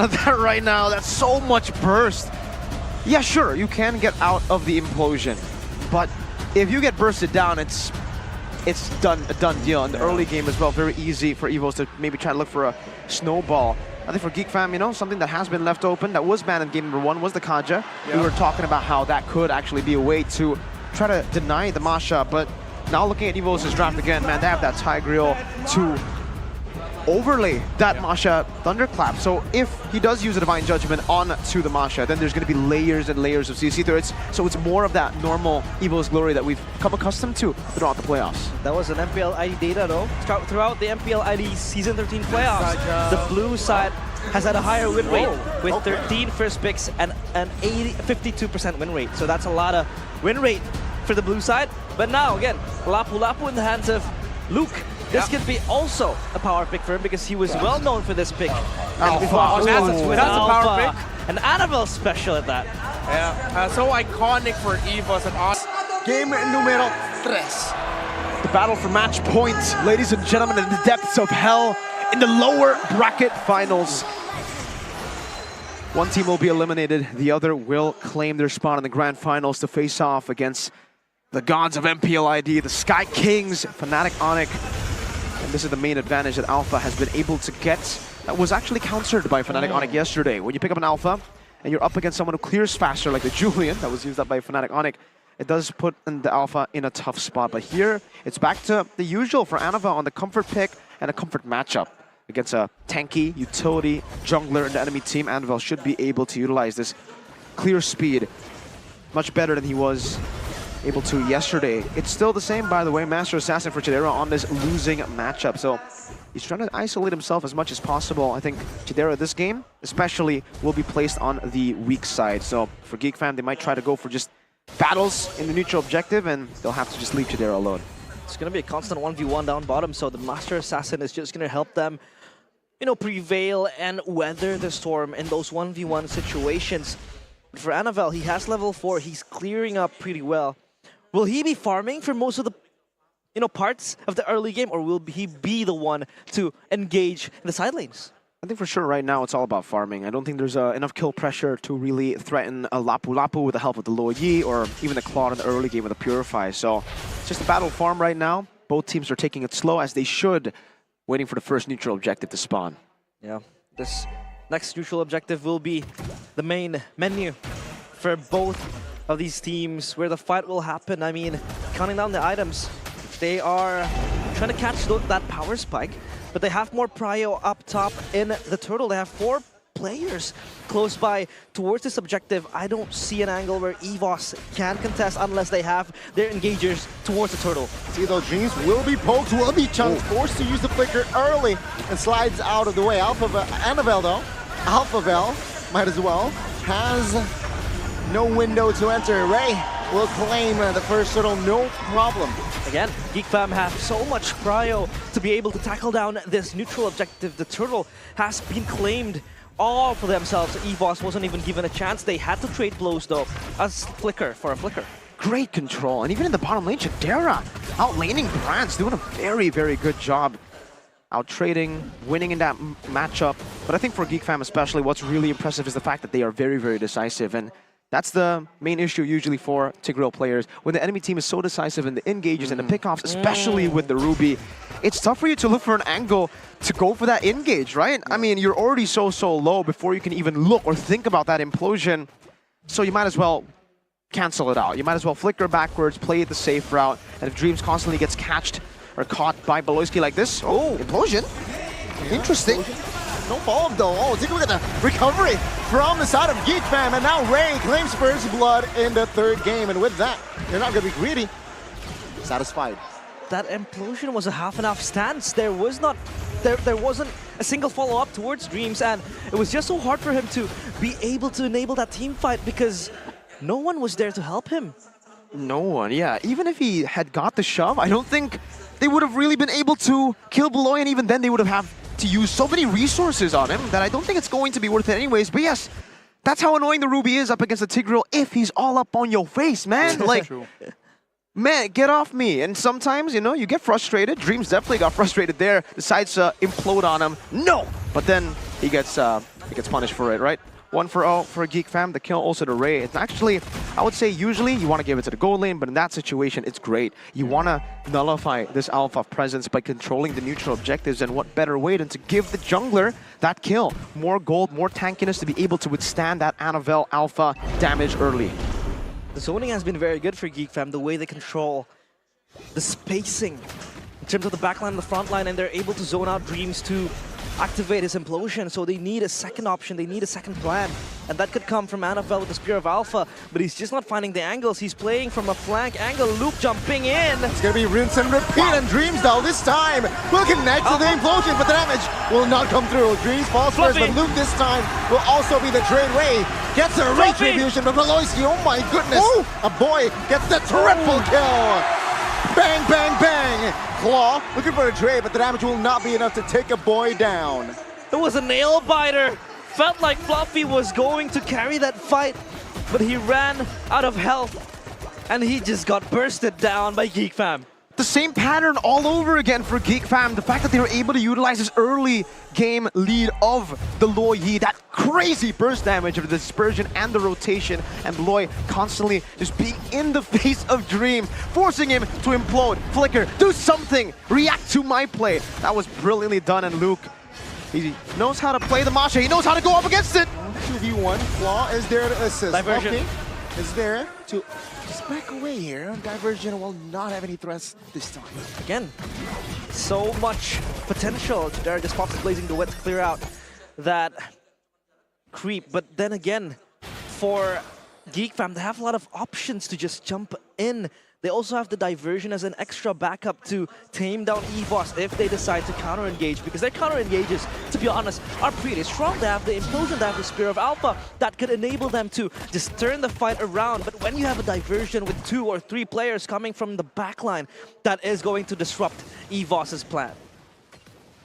of that right now. That's so much burst. Yeah, sure, you can get out of the implosion, but if you get bursted down, it's a done deal. In the early game as well, very easy for Evos to maybe try to look for a snowball. I think for Geek Fam, you know, something that has been left open, that was banned in game number 1, was the Kaja. We were talking about how that could actually be a way to try to deny the Masha, but now looking at Evos' draft again, man, they have that Tigreal to overlay that Masha Thunderclap. So if he does use a Divine Judgment onto the Masha, then there's going to be layers and layers of CC threats. So it's more of that normal Evos glory that we've come accustomed to throughout the playoffs. That was an MPLID data though. Throughout the MPLID Season 13 playoffs, the blue side has had a higher win rate with 13 first picks and an 52% win rate. So that's a lot of win rate for the blue side. But now again, Lapu Lapu in the hands of Luke. This could be also a power pick for him because he was well known for this pick. Alpha. That's a power pick. An Annabelle special at that. Yeah, so iconic for Evos and Game numero 3. The battle for match point, ladies and gentlemen, in the depths of hell, in the lower bracket finals. One team will be eliminated, the other will claim their spot in the grand finals to face off against the gods of MPLID, the Sky Kings, Fnatic Onic. And this is the main advantage that Alpha has been able to get. That was actually countered by Fnatic Onic yesterday. When you pick up an Alpha and you're up against someone who clears faster, like the Julian that was used up by Fnatic Onic, it does put the Alpha in a tough spot. But here, it's back to the usual for Anova on the comfort pick and a comfort matchup. Against a tanky, utility, jungler in the enemy team, Anvil should be able to utilize this clear speed much better than he was able to yesterday. It's still the same, by the way, Master Assassin for Chidera on this losing matchup. So he's trying to isolate himself as much as possible. I think Chidera this game, especially, will be placed on the weak side. So for Geek Fam, they might try to go for just battles in the neutral objective, and they'll have to just leave Chidera alone. It's going to be a constant 1v1 down bottom, so the Master Assassin is just going to help them, you know, prevail and weather the storm in those 1v1 situations. For Annabelle, he has level 4. He's clearing up pretty well. Will he be farming for most of the, you know, parts of the early game, or will he be the one to engage in the side lanes? I think for sure right now it's all about farming. I don't think there's enough kill pressure to really threaten a Lapu Lapu with the help of the Lo Yi or even the Claude in the early game with a Purify. So it's just a battle farm right now. Both teams are taking it slow as they should, waiting for the first neutral objective to spawn. Yeah, this next neutral objective will be the main menu for both of these teams where the fight will happen. I mean, counting down the items, they are trying to catch that power spike, but they have more prio up top in the turtle. They have 4 players close by towards this objective. I don't see an angle where Evos can contest unless they have their engagers towards the turtle. See, those dreams will be poked. Will be Chunk forced to use the flicker early and slides out of the way. Annabelle though, Alphavel might as well, has no window to enter. Ray will claim the first turtle, no problem. Again, Geek Fam have so much prio to be able to tackle down this neutral objective. The turtle has been claimed all for themselves. Evos wasn't even given a chance. They had to trade blows though, as flicker for a flicker. Great control, and even in the bottom lane, Chidera outlaning Brance, doing a very, very good job. Out trading, winning in that matchup. But I think for Geek Fam especially, what's really impressive is the fact that they are very, very decisive. And that's the main issue usually for Tigreal players. When the enemy team is so decisive in the engages and the pickoffs, especially with the Ruby, it's tough for you to look for an angle to go for that engage, right? I mean, you're already so low before you can even look or think about that implosion. So you might as well cancel it out. You might as well flicker backwards, play the safe route, and if Dreams constantly gets catched or caught by Beloyski like this, implosion. Interesting. No follow-up though. Oh, take a look at the recovery from the side of Geek Fam, and now Ray claims first blood in the 3rd game, and with that, they're not going to be greedy. Satisfied. That implosion was a half-and-half stance. There wasn't a single follow-up towards Dreams, and it was just so hard for him to be able to enable that team fight because no one was there to help him. No one, yeah. Even if he had got the shove, I don't think they would have really been able to kill Beloy, and even then they would have to use so many resources on him that I don't think it's going to be worth it anyways. But yes, that's how annoying the Ruby is up against the Tigreal if he's all up on your face, man. Like, man, get off me. And sometimes, you know, you get frustrated. Dreams definitely got frustrated there. Decides to implode on him. No! But then he gets he gets punished for it, right? 1-0 for Geek Fam, the kill also to Ray. It's actually, I would say usually you want to give it to the gold lane, but in that situation, it's great. You want to nullify this Alpha presence by controlling the neutral objectives, and what better way than to give the jungler that kill. More gold, more tankiness to be able to withstand that Annabelle Alpha damage early. The zoning has been very good for Geek Fam, the way they control the spacing in terms of the backline and the front line, and they're able to zone out Dreams to activate his implosion, so they need a second option, they need a second plan, and that could come from Annabelle with the Spear of Alpha, but he's just not finding the angles. He's playing from a flank angle, Luke jumping in. It's gonna be rinse and repeat, and Dreams though this time will connect to the implosion, but the damage will not come through. Dreams falls first, but Luke this time will also be the trade. Ray gets a retribution, but Maloyski, oh my goodness, a boy gets the triple kill. Bang, bang, bang! Claw looking for a trade, but the damage will not be enough to take a boy down. It was a nail biter. Felt like Fluffy was going to carry that fight, but he ran out of health, and he just got bursted down by Geek Fam. The same pattern all over again for Geek Fam. The fact that they were able to utilize this early game lead of the Lo Yi, that crazy burst damage of the dispersion and the rotation, and Loy constantly just being in the face of Dream, forcing him to implode, flicker, do something, react to my play. That was brilliantly done, and Luke, he knows how to play the Masha, he knows how to go up against it. 2v1, Claw is there to assist. Diversion. Okay. Is there to just back away here. Diversion will not have any threats this time. Again, so much potential. They're just Fox blazing the wet to clear out that creep. But then again, for Geek Fam, they have a lot of options to just jump in. They also have the diversion as an extra backup to tame down Evos if they decide to counter-engage, because their counter-engages, to be honest, are pretty strong. They have the implosion, they have the Spear of Alpha that could enable them to just turn the fight around. But when you have a diversion with 2 or 3 players coming from the backline, that is going to disrupt Evos' plan.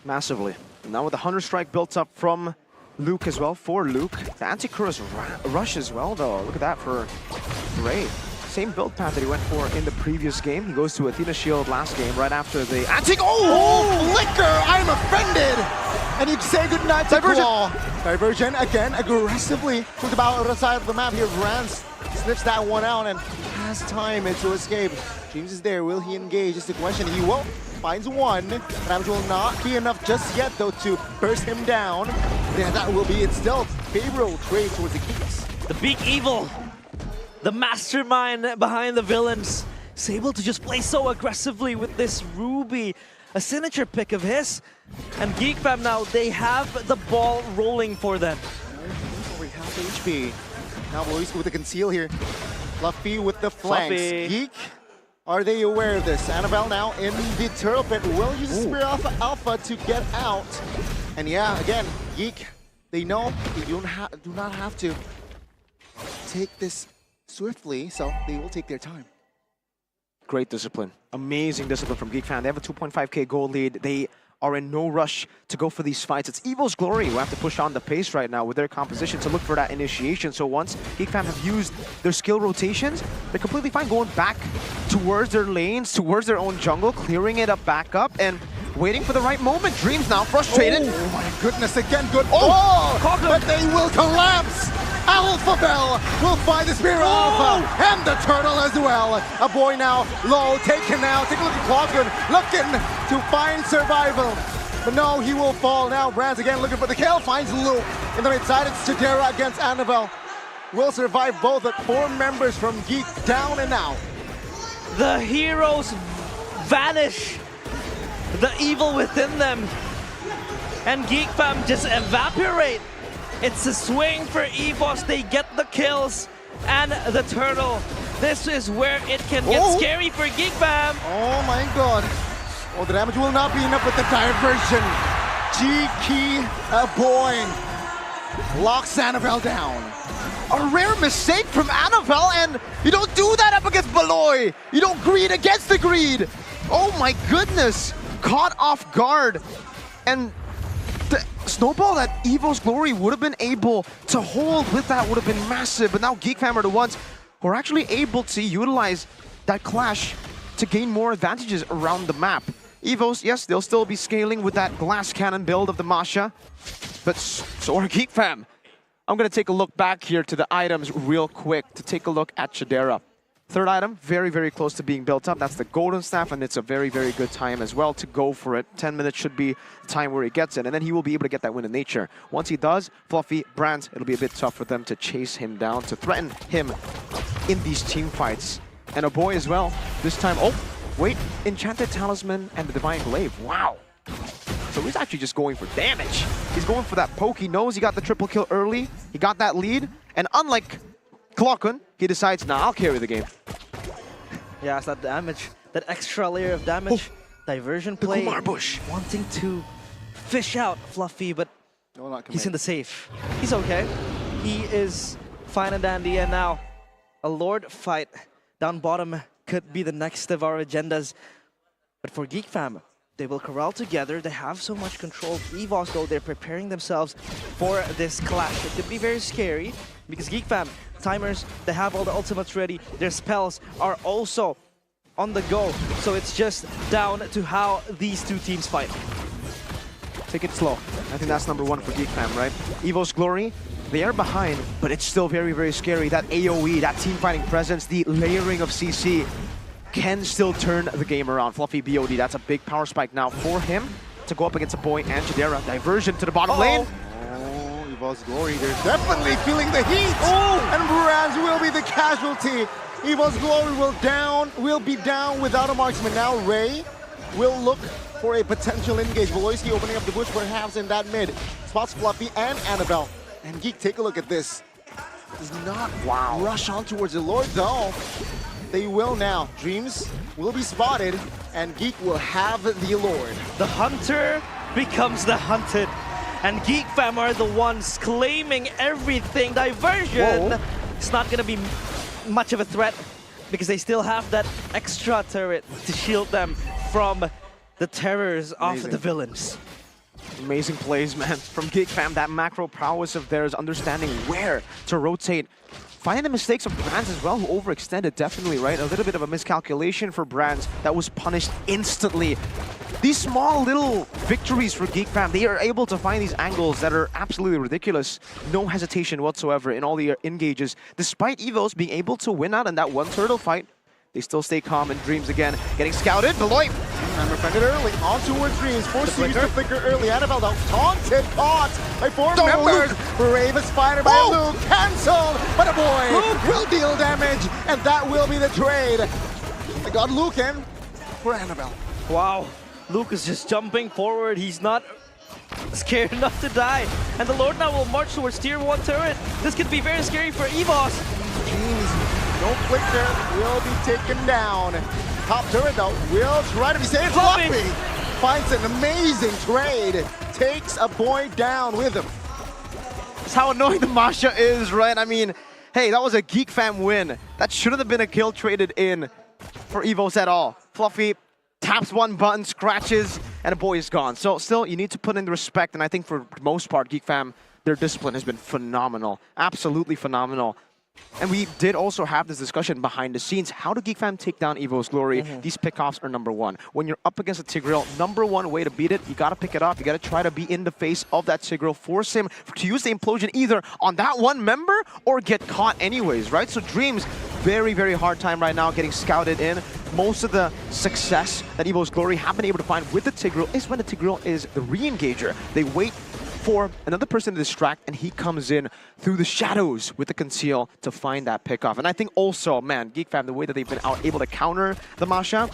Massively. And now with the Hunter Strike built up from Luke as well, for Luke. The Anti-Chorus rush as well, though. Look at that for Ray. Same build path that he went for in the previous game. He goes to Athena Shield last game, right after the anti- Oh, Flicker! I'm offended! And you say goodnight to Diversion. Claw. Diversion again, aggressively. Look about the other side of the map here. Rance sniffs that one out and has time to escape. James is there. Will he engage? Is the question. He won't. Finds one. Damage will not be enough just yet, though, to burst him down. Yeah, that will be it still. Favorable trade towards the Geeks. The big evil, the mastermind behind the villains, is able to just play so aggressively with this Ruby, a signature pick of his. And Geek Fam now, they have the ball rolling for them. Over half HP. Now Maloyski with the conceal here. Fluffy with the flanks. Fluffy. Geek, are they aware of this? Annabelle now in the turtle pit will use the Spear Alpha to get out. And yeah, again, Geek, they know they do not have to take this swiftly, so they will take their time. Great discipline. Amazing discipline from Geek Fam. They have a 2.5k gold lead. They are in no rush to go for these fights. It's Evo's Glory who have to push on the pace right now with their composition to look for that initiation. So once Geek Fam have used their skill rotations, they're completely fine going back towards their lanes, towards their own jungle, clearing it up back up, and waiting for the right moment. Dreams now frustrated. Oh my goodness, again, good ball! But they will collapse! Alpha Bell will find the Spear Alpha and the turtle as well. A boy now low, taken out. Take a look at Clawson, looking to find survival. But no, he will fall now. Brands again looking for the kill, finds Luke. In the right side, it's Chidera against Annabelle. Will survive both, but 4 members from Geek down and out. The heroes vanish, the evil within them, and Geek Fam just evaporate. It's a swing for Evos. They get the kills and the turtle. This is where it can get scary for Geek Fam. Oh my god. Oh, the damage will not be enough with the diversion. G-Key, a boy, locks Annabelle down. A rare mistake from Annabelle, and you don't do that up against Baloy. You don't greed against the greed. Oh my goodness. Caught off guard. And the snowball that Evo's Glory would have been able to hold with that would have been massive, but now Geek Fam are the ones who are actually able to utilize that clash to gain more advantages around the map. Evos, yes, they'll still be scaling with that glass cannon build of the Masha, but so are Geek Fam. I'm going to take a look back here to the items real quick to take a look at Chidera. Third item, very, very close to being built up. That's the Golden Staff, and it's a very, very good time as well to go for it. 10 minutes should be the time where he gets it, and then he will be able to get that win in nature. Once he does, Fluffy, Brands, it'll be a bit tough for them to chase him down, to threaten him in these team fights. And a boy as well. This time, oh, wait, Enchanted Talisman and the Divine Glaive. Wow. So he's actually just going for damage. He's going for that poke. He knows he got the triple kill early. He got that lead, and unlike Klokken, he decides, nah, I'll carry the game. Yeah, it's that damage, that extra layer of damage. Diversion play, Kumar Bush. wanting to fish out Fluffy, but he's in the safe. He's okay. He is fine and dandy, and now a Lord fight down bottom could be the next of our agendas. But for Geek Fam, they will corral together. They have so much control. Evos, though, they're preparing themselves for this clash. It could be very scary because Geek Fam, timers, they have all the ultimates ready. Their spells are also on the go. So it's just down to how these two teams fight. Take it slow. I think that's number one for Geek Fam, right? Evos Glory, they are behind, but it's still very, very scary. That AoE, that team fighting presence, the layering of CC can still turn the game around. Fluffy BOD, that's a big power spike now for him to go up against a boy and Chidera. Diversion to the bottom lane. Oh, Evos Glory, they're definitely feeling the heat. Oh, and Brands will be the casualty. Evos Glory will be down without a marksman. Now Ray will look for a potential engage. Voloisky opening up the bush perhaps in that mid. Spots Fluffy and Annabelle. And Geek, take a look at this. Does not rush on towards the Lord though. They will now. Dreams will be spotted, and Geek will have the Lord. The hunter becomes the hunted. And Geek Fam are the ones claiming everything. Diversion, Whoa. It's not going to be much of a threat because they still have that extra turret to shield them from the terrors of the villains. Amazing plays, man. From Geek Fam, that macro prowess of theirs, understanding where to rotate. Finding the mistakes of Brands as well, who overextended, definitely, right? A little bit of a miscalculation for Brands that was punished instantly. These small little victories for Geek Fam, they are able to find these angles that are absolutely ridiculous. No hesitation whatsoever in all the engages. Despite Evos being able to win out in that one turtle fight, they still stay calm, and Dreams again getting scouted. Beloit! And defended early, on towards Dreams, forced to use the flicker early. Annabelle though, taunted, caught by four members. Brave as Spider by Luke, cancelled, but a boy will deal damage, and that will be the trade. They got Luke in for Annabelle. Wow, Luke is just jumping forward. He's not scared enough to die. And the Lord now will march towards tier 1 turret. This could be very scary for Evos. Dreams, no flicker, will be taken down. Top turret though, will try to be saved. Fluffy finds an amazing trade. Takes a boy down with him. That's how annoying the Masha is, right? I mean, hey, that was a Geek Fam win. That shouldn't have been a kill traded in for Evos at all. Fluffy taps one button, scratches, and a boy is gone. So still, you need to put in the respect, and I think for the most part, Geek Fam, their discipline has been phenomenal. Absolutely phenomenal. And we did also have this discussion behind the scenes. How do Geek Fam take down Evos Glory? These pickoffs are number one. When you're up against a Tigreal, number one way to beat it, you gotta pick it up. You gotta try to be in the face of that Tigreal, force him to use the implosion either on that one member or get caught anyways, right? So Dreams, very, very hard time right now getting scouted in. Most of the success that Evos Glory have been able to find with the Tigreal is when the Tigreal is the re-engager. They wait for another person to distract, and he comes in through the shadows with the conceal to find that pickoff. And I think also, man, Geek Fam, the way that they've been able to counter the Masha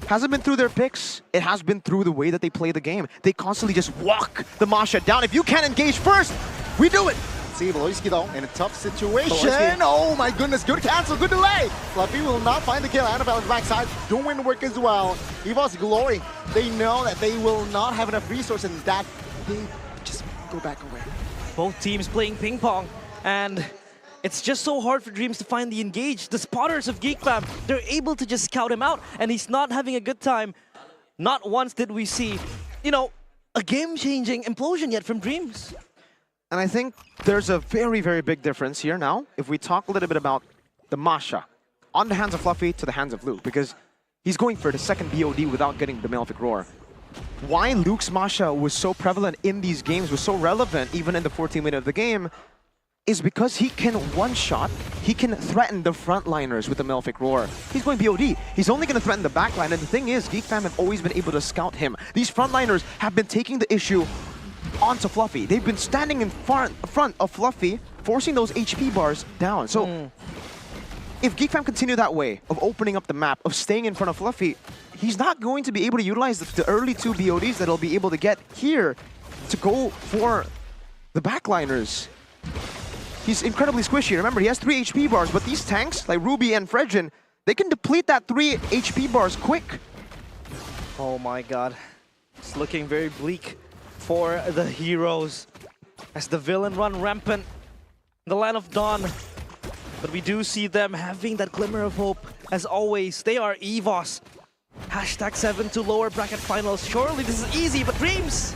hasn't been through their picks. It has been through the way that they play the game. They constantly just walk the Masha down. If you can't engage first, we do it. See, Voloisky though, in a tough situation. Oh my goodness, good cancel, good delay. Fluffy will not find the kill. Annabelle on the backside, doing work as well. Evos Glory, they know that they will not have enough resources and that they just go back away. Both teams playing ping pong, and it's just so hard for Dreams to find the engage. The spotters of Geek Fam, they're able to just scout him out, and he's not having a good time. Not once did we see, you know, a game-changing implosion yet from Dreams. And I think there's a very, very big difference here now if we talk a little bit about the Masha on the hands of Fluffy to the hands of Luke, because he's going for the second BOD without getting the Malefic Roar. why Luke's Masha was so prevalent in these games, was so relevant even in the 14th minute of the game, is because he can one-shot, he can threaten the frontliners with the Malefic Roar. He's going BOD. He's only going to threaten the backline, and the thing is, Geek Fam have always been able to scout him. These frontliners have been taking the issue onto Fluffy. They've been standing in front of Fluffy, forcing those HP bars down. So if Geek Fam continue that way, of opening up the map, of staying in front of Fluffy, he's not going to be able to utilize the early 2 BODs that he'll be able to get here to go for the backliners. He's incredibly squishy. Remember, he has 3 HP bars, but these tanks, like Ruby and Fredrin, they can deplete that 3 HP bars quick. Oh my god. It's looking very bleak for the heroes as the villain run rampant in the land of Dawn. But we do see them having that glimmer of hope. As always, they are Evos. #7 to lower bracket finals. Surely this is easy, but Dreams!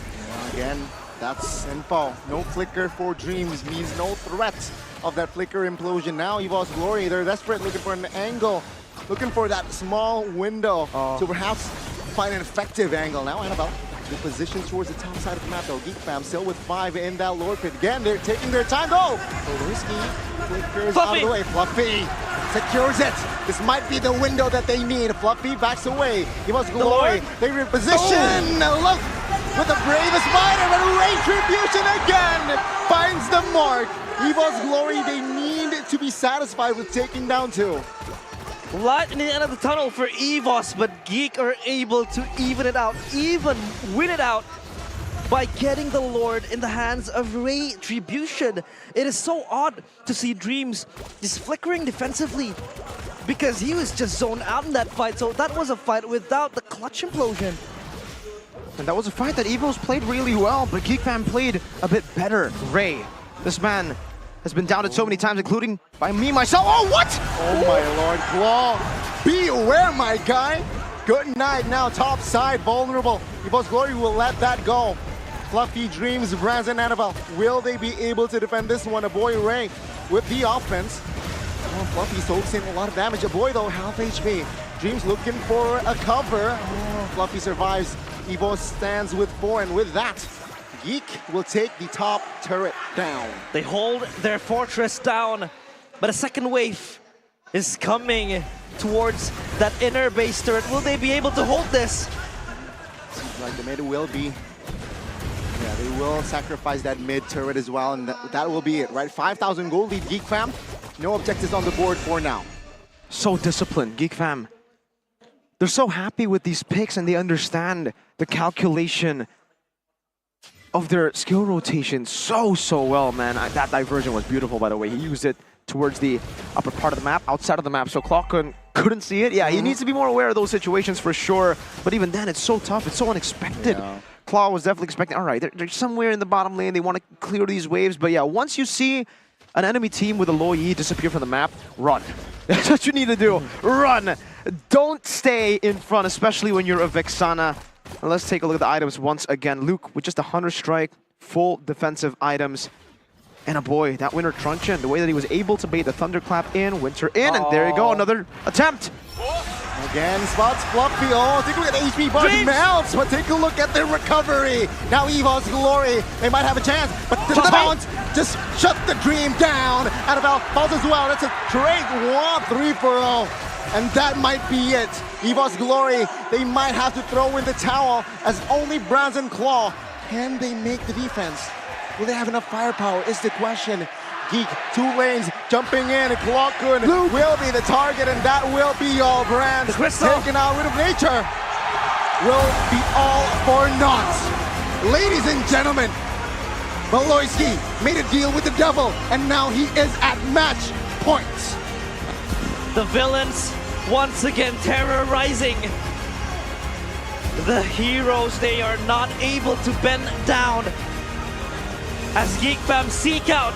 Again, that's info. No flicker for Dreams means no threat of that flicker implosion. Now Evos Glory, they're desperate, looking for an angle, looking for that small window to perhaps find an effective angle. Now Annabelle, the position towards the top side of the map though. Geek Fam still with 5 in that Lord Pit. Again, they're taking their time though. So risky, flickers out of the way. Fluffy secures it. This might be the window that they need. Fluffy backs away. Evos Glory, they reposition. Look! With the bravest fighter, but Retribution again finds the mark. Evos Glory, they need to be satisfied with taking down 2. Light in the end of the tunnel for Evos, but Geek are able to even it out, even win it out by getting the Lord in the hands of Retribution. It is so odd to see Dreams just flickering defensively because he was just zoned out in that fight. So that was a fight without the clutch implosion. And that was a fight that Evos played really well, but Geek Fam played a bit better. Ray, this man has been doubted so many times, including by me, myself. Oh, what? Oh my lord, Claw. Be aware, my guy. Good night now, top side, vulnerable. Evos Glory will let that go. Fluffy Dreams, Brands and Annabelle. Will they be able to defend this one? A boy Ray with the offense. Oh, Fluffy soaks in a lot of damage. A boy though, half HP. Dreams looking for a cover. Oh, Fluffy survives. Evos stands with 4, and with that, Geek will take the top turret down. They hold their fortress down, but a second wave is coming towards that inner base turret. Will they be able to hold this? Seems like the mid will be. Yeah, they will sacrifice that mid turret as well, and that will be it, right? 5,000 gold lead, Geek Fam. No objectives on the board for now. So disciplined, Geek Fam. They're so happy with these picks, and they understand the calculation of their skill rotation so well, man. That diversion was beautiful, by the way. He used it towards the upper part of the map, outside of the map, so Claw couldn't see it. Yeah, he needs to be more aware of those situations for sure, but even then, it's so tough, it's so unexpected. Yeah. Claw was definitely expecting, all right, they're somewhere in the bottom lane, they want to clear these waves, but yeah, once you see an enemy team with a low E disappear from the map, run. That's what you need to do, run. Don't stay in front, especially when you're a Vexana. And let's take a look at the items once again. Luke with just a Hunter Strike, full defensive items. And a boy, that Winter Truncheon, the way that he was able to bait the Thunderclap in, Winter in, and there you go, another attempt. Again, spots Fluffy. Oh, take a look at the HP bar melts, but take a look at their recovery. Now Evos Glory, they might have a chance, but the taunt just shut the dream down. Annabelle falls as well. That's a great 3-for-0. And that might be it. Evos Glory, they might have to throw in the towel as only Brands and Claw. Can they make the defense? Will they have enough firepower is the question. Geek, 2 lanes, jumping in, Claw will be the target, and that will be all. Brands taken out rid of nature. Will be all for naught. Ladies and gentlemen, Valoisky made a deal with the devil, and now he is at match point. The villains once again terrorizing the heroes. They are not able to bend down as Geek Fam seek out